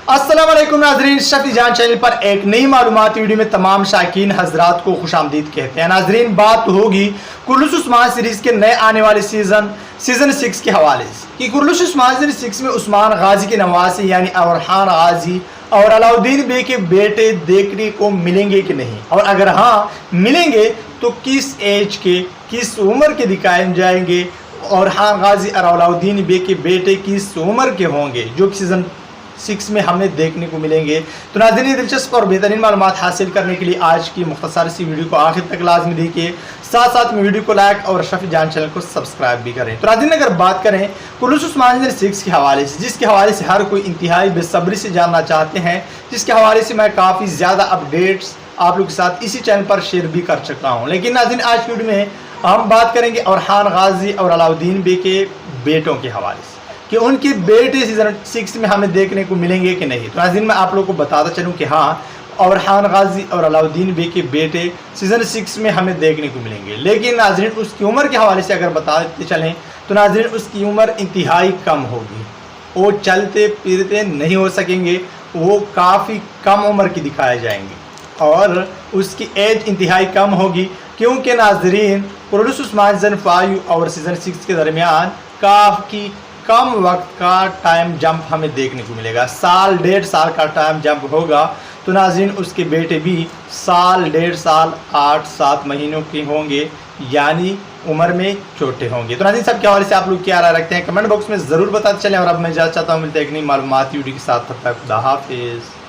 अस्सलाम वालेकुम नाजरीन, शफी जान चैनल पर एक नई मालूमाती वीडियो में तमाम शाकीन हजरात को खुशामदीद कहते हैं। नाजरीन, बात होगी कुर्लुश उस्मान सीरीज के नए आने वाले सीजन 6 के हवाले से कि कुर्लुश उस्मान सीरीज 6 में उस्मान गाजी के नवासे यानी अवरहान गाजी और अलाउद्दीन बे के बेटे देखने को मिलेंगे कि नहीं, और अगर हाँ मिलेंगे तो किस एज के, किस उम्र के दिखाए जाएंगे, और अवरहान गाजी और अलाउद्दीन बे के बेटे किस उम्र के होंगे जो सीजन 6 में हमें देखने को मिलेंगे। तो नाज़रीन, दिलचस्प और बेहतरीन मालूमात हासिल करने के लिए आज की मुख्तसर सी वीडियो को आखिर तक लाजमी देखिए, साथ साथ में वीडियो को लाइक और शफी जान चैनल को सब्सक्राइब भी करें। तो नाज़रीन, अगर बात करें कुर्लुश उस्मान सीरीज 6 के हवाले से, जिसके हवाले से हर कोई इंतहाई बेसब्री से जानना चाहते हैं, जिसके हवाले से मैं काफ़ी ज़्यादा अपडेट्स आप लोग के साथ इसी चैनल पर शेयर भी कर चुका हूँ। लेकिन नाज़रीन, आज की वीडियो में हम बात करेंगे अवरहान गाजी और अलाउद्दीन बे के बेटों के हवाले से कि उनके बेटे सीजन 6 में हमें देखने को मिलेंगे कि नहीं। तो नाज़रीन, मैं आप लोगों को बताता चलूँ कि हाँ, अवरहान गाजी और अलाउद्दीन बे के बेटे सीजन 6 में हमें देखने को मिलेंगे। लेकिन नाज़रीन, उसकी उम्र के हवाले से अगर बताते चलें तो नाज़रीन, उसकी उम्र इंतहाई कम होगी। वो चलते फिरते नहीं हो सकेंगे, वो काफ़ी कम उम्र की दिखाए जाएंगे और उसकी एज इंतहाई कम होगी, क्योंकि नाज़रीन कुर्लुश उस्मान सीजन 5 और सीजन 6 के दरमियान काफ़ी कम वक्त का टाइम जंप हमें देखने को मिलेगा। साल डेढ़ साल का टाइम जंप होगा। तो नाज़रीन, उसके बेटे भी साल डेढ़ साल 8-7 महीनों के होंगे, यानी उम्र में छोटे होंगे। तो नाज़रीन, सब के हवाले से आप लोग क्या राय रखते हैं कमेंट बॉक्स में ज़रूर बताते चलें। और अब मैं इजाज़त चाहता हूँ, मिलते हैं एक नई मालूमाती वीडियो के साथ। तब तक खुदा हाफिज़।